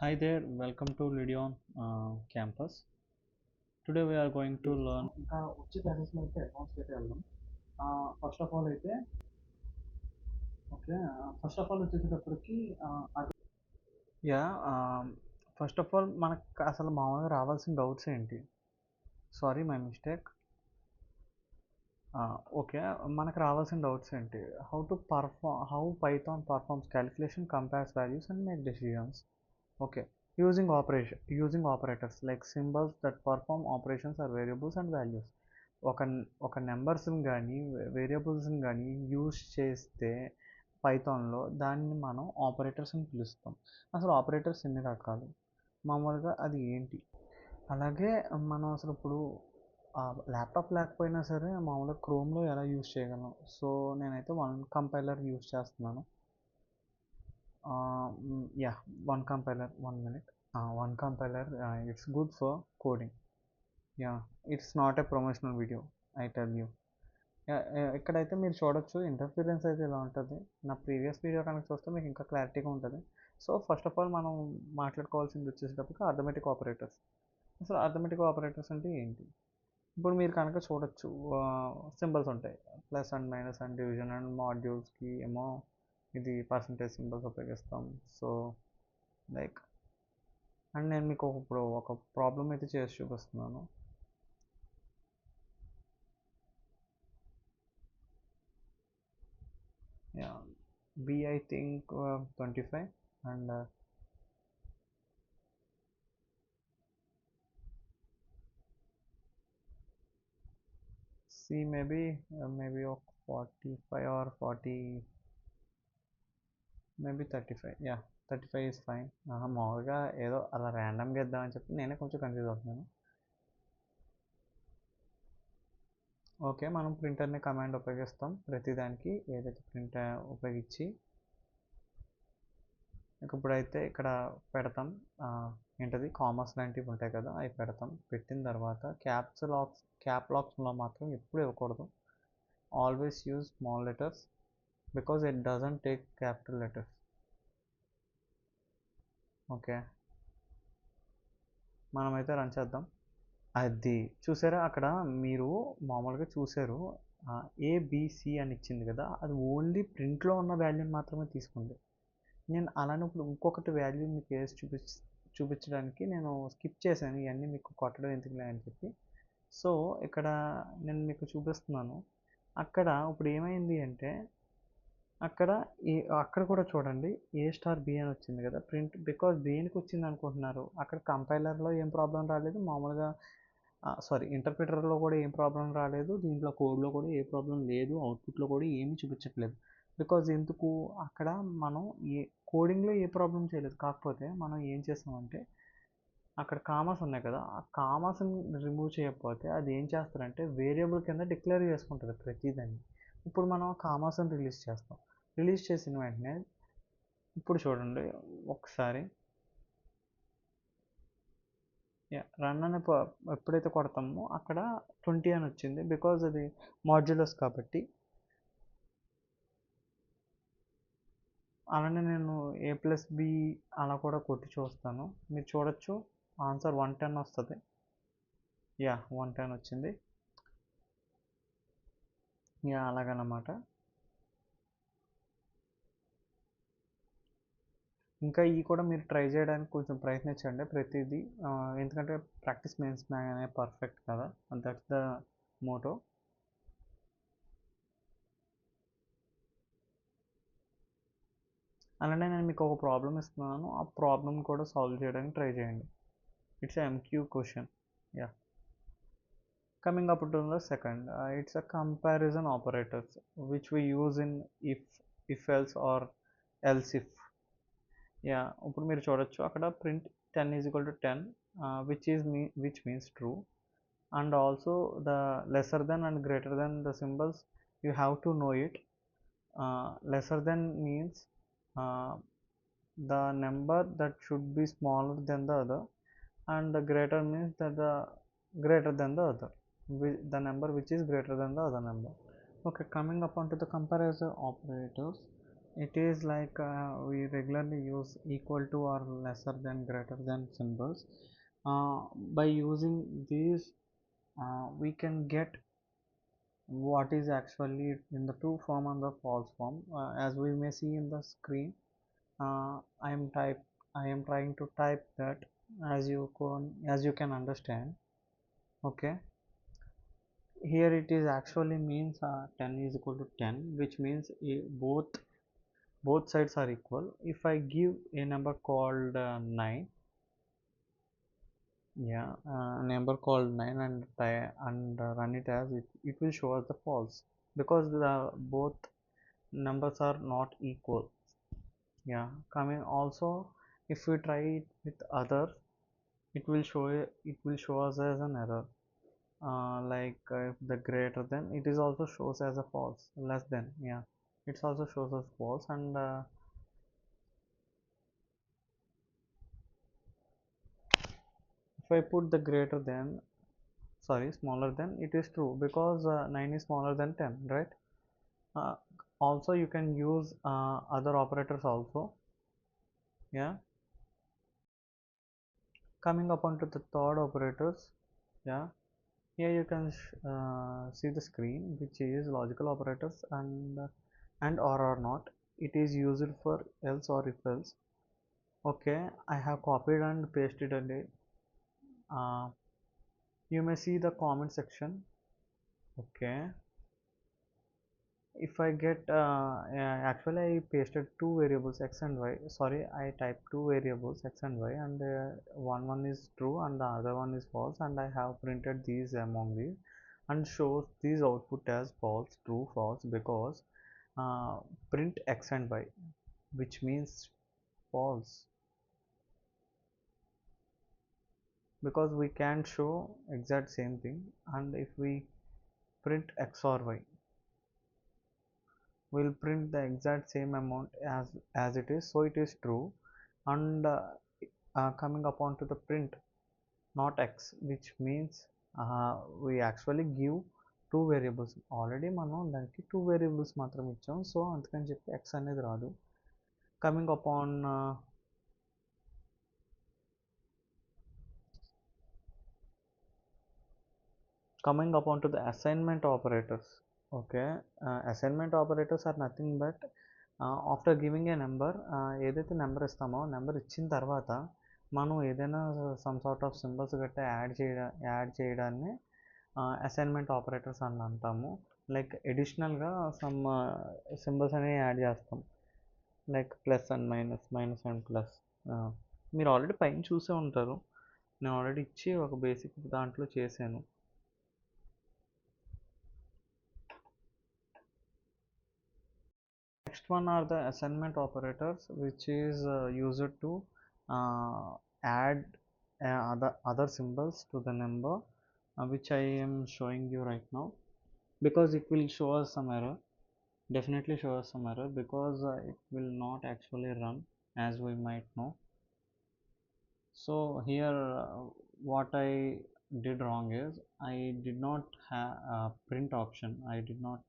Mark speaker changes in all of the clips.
Speaker 1: Hi there, welcome to Lydion campus. Today we are going to learn.
Speaker 2: ఇంకా వచ్చే క్లాసెస్లో అయితే అడ్వాన్స్కి అయితే వెళ్దాం. ఫస్ట్ ఆఫ్ ఆల్ అయితే ఓకే. ఫస్ట్ ఆఫ్ ఆల్ వచ్చేసేటప్పటికి అది
Speaker 1: యా ఫస్ట్ ఆఫ్ ఆల్ మనకు అసలు మామూలుగా రావాల్సిన డౌట్స్ ఏంటి? Sorry my mistake. ఓకే, మనకు రావాల్సిన డౌట్స్ ఏంటి? How Python performs calculation, compares values and make decisions. Okay, using operators like symbols that perform operations are variables and values. ఒక ఒక నెంబర్స్ని కానీ వేరియబుల్స్ని కానీ యూజ్ చేస్తే పైథాన్లో దాన్ని మనం ఆపరేటర్స్ అని పిలుస్తాం. అసలు ఆపరేటర్స్ ఎన్ని రకాలు, మామూలుగా అది ఏంటి? అలాగే మనం అసలు ఇప్పుడు ల్యాప్టాప్ లేకపోయినా సరే మామూలుగా క్రోమ్లో ఎలా యూజ్ చేయగలం. సో నేనైతే వన్ కంపైలర్ యూజ్ చేస్తున్నాను. Yeah, one compiler, 1 minute. One compiler, it's good for coding. Yeah, it's not a promotional video, I tell you. ఇక్కడైతే మీరు చూడొచ్చు ఇంటర్ఫిరెన్స్ అయితే ఇలా ఉంటుంది. నా ప్రీవియస్ వీడియో కనుక చూస్తే మీకు ఇంకా క్లారిటీగా ఉంటుంది. సో ఫస్ట్ ఆఫ్ ఆల్ మనం మాట్లాడుకోవాల్సింది వచ్చేసేటప్పటికి అర్థమెటిక్ ఆపరేటర్స్. అసలు అర్థమెటిక్ ఆపరేటర్స్ అంటే ఏంటి? ఇప్పుడు మీరు కనుక చూడొచ్చు, సింబల్స్ ఉంటాయి, plus and minus and division and మాడ్యూల్స్కి ఏమో ఇది పర్సంటేజ్ సింబల్స్ ఉపయోగిస్తాం. సో లైక్ అండ్ నేను మీకు ఇప్పుడు ఒక ప్రాబ్లం అయితే చేసి చూపిస్తున్నాను. Yeah, B I think 25 and C maybe ఒక 45 or 40, maybe 35. Yeah, 35 is fine. మామూలుగా ఏదో అలా ర్యాండమ్గా ఇద్దామని చెప్పి నేనే కొంచెం కన్ఫ్యూజ్ అవుతున్నాను. ఓకే, మనం ప్రింటర్ని కమాండ్ ఉపయోగిస్తాం ప్రతిదానికి, ఏదైతే ప్రింట్ ఉపయోగించి ఇప్పుడైతే ఇక్కడ పెడతాం. ఏంటది కామర్స్ లాంటివి ఉంటాయి కదా, అవి పెడతాం. పెట్టిన తర్వాత క్యాప్ లాక్స్లో మాత్రం ఎప్పుడు ఇవ్వకూడదు. Always use small letters because it doesn't take capital letters. Okay, మనమైతే రన్ చేద్దాం. అది చూసారా, అక్కడ మీరు మామూలుగా చూసారు, ఏబిసి అని ఇచ్చింది కదా, అది ఓన్లీ ప్రింట్లో ఉన్న వాల్యూని మాత్రమే తీసుకోండి. నేను అలానే ఇప్పుడు ఇంకొకటి వాల్యూ మీకు వేసి చూపించడానికి నేను స్కిప్ చేశాను, ఇవన్నీ మీకు కొట్టడం ఎందుకులే అని చెప్పి. సో ఇక్కడ నేను మీకు చూపిస్తున్నాను. అక్కడ ఇప్పుడు ఏమైంది అంటే అక్కడ అక్కడ కూడా చూడండి, ఏ స్టార్ బి అని వచ్చింది కదా ప్రింట్. బికాజ్ దేనికి వచ్చింది అనుకుంటున్నారు, అక్కడ కంపైలర్లో ఏం ప్రాబ్లం రాలేదు, మామూలుగా సారీ ఇంటర్ప్రిటర్లో కూడా ఏం ప్రాబ్లం రాలేదు, దీంట్లో కోడ్లో కూడా ఏ ప్రాబ్లం లేదు, అవుట్పుట్లో కూడా ఏమీ చూపించట్లేదు. బికాజ్ ఎందుకు, అక్కడ మనం ఏ కోడింగ్లో ఏ ప్రాబ్లం చేయలేదు. కాకపోతే మనం ఏం చేస్తామంటే అక్కడ కామాస్ ఉన్నాయి కదా, ఆ కామాస్ని రిమూవ్ చేయకపోతే అది ఏం చేస్తారంటే వేరియబుల్ కింద డిక్లేర్ చేసుకుంటుంది ప్రతిదాన్ని. ఇప్పుడు మనం కామాస్ని రిలీజ్ చేస్తాం. రిలీజ్ చేసిన వెంటనే ఇప్పుడు చూడండి ఒకసారి, రన్ అని ఎప్పుడైతే కొడతామో అక్కడ 20 అని వచ్చింది, బికాజ్ అది మాడ్యులస్ కాబట్టి. అలానే నేను A+B అలా కూడా కొట్టి చూస్తాను, మీరు చూడొచ్చు ఆన్సర్ 110 వస్తుంది. యా, 110 వచ్చింది. యా, అలాగనమాట. ఇంకా ఇవి కూడా మీరు ట్రై చేయడానికి కొంచెం ప్రయత్నించండి ప్రతిదీ, ఎందుకంటే ప్రాక్టీస్ మేక్స్ మ్యాన్ అనే పర్ఫెక్ట్ కదా, దట్స్ ద మోటో. అలానే నేను మీకు ఒక ప్రాబ్లం ఇస్తున్నాను, ఆ ప్రాబ్లం కూడా సాల్వ్ చేయడానికి ట్రై చేయండి. It's MQ question. Yeah, coming up to the second, it's a comparison operators which we use in if else or else if. Yeah, ఇప్పుడు మీరు చూడొచ్చు అక్కడ print 10 is equal to 10, which means true, and also the lesser than and greater than the symbols you have to know it. Lesser than means the number that should be smaller than the other, and the greater means that the greater than the other, the number which is greater than the other number. Okay, coming up onto the comparison operators, it is like we regularly use equal to or lesser than greater than symbols. By using these we can get what is actually in the true form and the false form. As we may see in the screen, I am trying to type that, as you can understand. Okay, here it is actually means 10 is equal to 10, which means both sides are equal. If I give a number called 9, yeah, a number called 9, and run it as it will show us the false, because the both numbers are not equal. Yeah, coming also, if we try it with other, it will show us as an error. If the greater than, it is also shows as a false. Less than, yeah, it also shows as false. And if I put the greater than, sorry, smaller than, it is true, because 9 is smaller than 10, right? uh, Also you can use other operators also. Yeah, coming upon to the third operators. Yeah, here you can see the screen, which is logical operators, and or not. It is used for else or if else. Okay, I have copied and pasted it. uh, you may see the comment section. Okay, if I get actually I pasted two variables x and y. Sorry, I typed two variables x and y, and one is true and the other one is false, and I have printed these among these and shows these output as false, true, false, because uh, print x and y, which means false, because we can't show exact same thing. And if we print x or y, will print the exact same amount as it is, so it is true. And coming upon to the print not x, which means we actually give two variables. Already మనం దానికి two variables మాత్రం ఇచ్చాం, so అందుకని చెప్పి x అనేది రాదు. Coming upon to the assignment operators. Okay, assignment operators are nothing but after giving a number, ఏదైతే number ఇస్తామో నెంబర్ ఇచ్చిన తర్వాత మనం ఏదైనా సమ్ సార్ట్ ఆఫ్ సింబల్స్ గట్టా యాడ్ చేయడాన్ని అసైన్మెంట్ ఆపరేటర్స్ అని అంటాము. లైక్ ఎడిషనల్గా సమ్ సింబల్స్ అనేవి యాడ్ చేస్తాం, like plus and minus, minus and plus. మీరు ఆల్రెడీ పైన చూసే ఉంటారు, నేను ఆల్రెడీ ఇచ్చి ఒక బేసిక్ దాంట్లో చేశాను. Next one are the assignment operators, which is used to add other symbols to the number, which I am showing you right now, because it will show us some error. Definitely show us some error, because it will not actually run, as we might know. So here what I did wrong is I did not have print option. I did not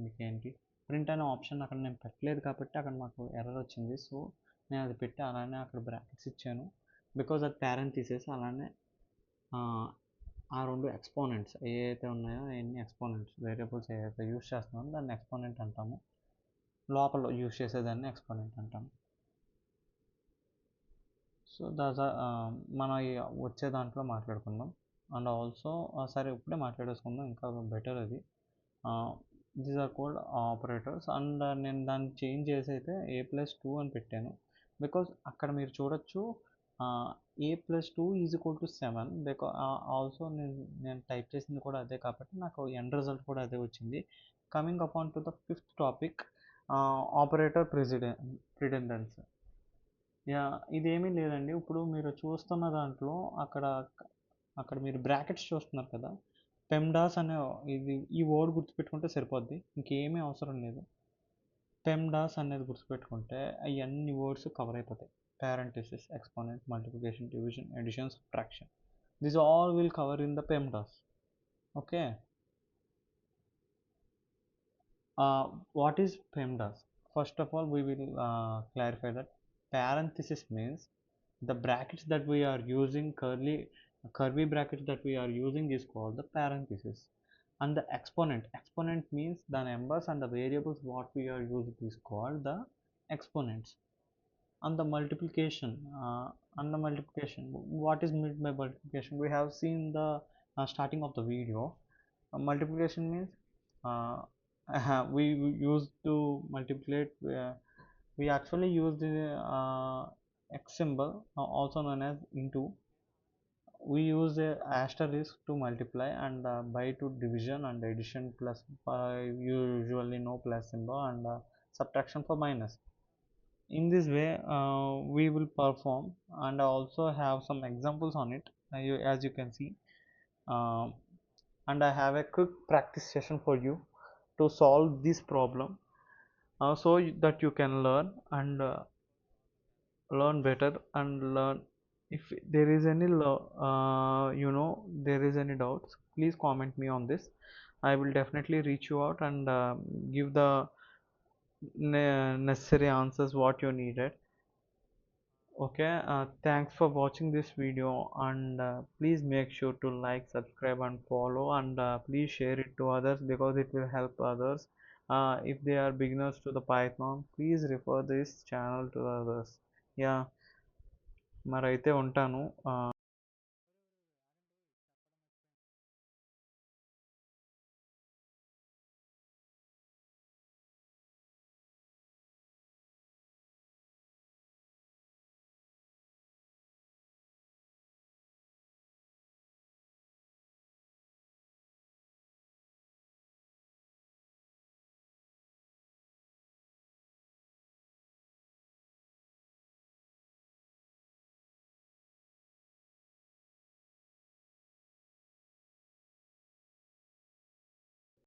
Speaker 1: మీకేంటి print అనే option అక్కడ నేను పెట్టలేదు, కాబట్టి అక్కడ మాకు error వచ్చింది. So నేను అది పెట్టి అలానే అక్కడ బ్రాకెట్స్ ఇచ్చాను, బికాజ్ అది పేరెంట్ తీసేసి అలానే ఆ రెండు ఎక్స్పోనెంట్స్ ఏవైతే ఉన్నాయో అవన్నీ ఎక్స్పోనెంట్స్ వేరియబుల్స్ ఏవైతే యూస్ చేస్తున్నామో దాన్ని ఎక్స్పోనెంట్ అంటాము, లోపల యూస్ చేసేదాన్ని ఎక్స్పోనెంట్ అంటాము. సో మనం వచ్చే దాంట్లో మాట్లాడుకుందాం. అండ్ ఆల్సో సరే ఇప్పుడే మాట్లాడేసుకుందాం, ఇంకా బెటర్ అది. These are called operators. And నేను దాన్ని చేంజ్ చేసి అయితే a+2 అని పెట్టాను, బికాజ్ అక్కడ మీరు చూడొచ్చు a+2 = 7. బికాజ్ ఆల్సో నేను టైప్ చేసింది కూడా అదే, కాబట్టి నాకు ఎండ్ రిజల్ట్ కూడా అదే వచ్చింది. Coming upon to the fifth topic, operator precedence. Yeah, ఇదేమీ లేదండి. ఇప్పుడు మీరు చూస్తున్న దాంట్లో అక్కడ మీరు బ్రాకెట్స్ చూస్తున్నారు కదా, పెమ్డాస్ అనే ఈ వర్డ్ గుర్తుపెట్టుకుంటే సరిపోద్ది, ఇంకేమీ అవసరం లేదు. పెమ్డాస్ అనేది గుర్తుపెట్టుకుంటే అవన్నీ వర్డ్స్ కవర్ అయిపోతాయి. Parenthesis, exponent, multiplication, division, addition, subtraction, this all will cover in the PEMDAS. Okay, what is PEMDAS? first of all we will clarify that parenthesis means the brackets that we are using, curvy brackets that we are using is called the parenthesis. And the exponent means the numbers and the variables what we are using is called the exponents. And the multiplication, what is meant by multiplication, we have seen the starting of the video. Multiplication means we used to multiply, we actually use the x symbol, also known as into. We use a asterisk to multiply, and by to division, and addition plus usually no plus symbol, and subtraction for minus. In this way we will perform, and I also have some examples on it, as you can see. um, and I have a quick practice session for you to solve this problem, so that you can learn and learn better, and learn. If there is any there is any doubts, please comment me on this. I will definitely reach you out and give the necessary answers what you needed. Okay, thanks for watching this video, and please make sure to like, subscribe and follow, and please share it to others, because it will help others. If they are beginners to the Python, please refer this channel to others. Yeah, మరైతే ఉంటాను.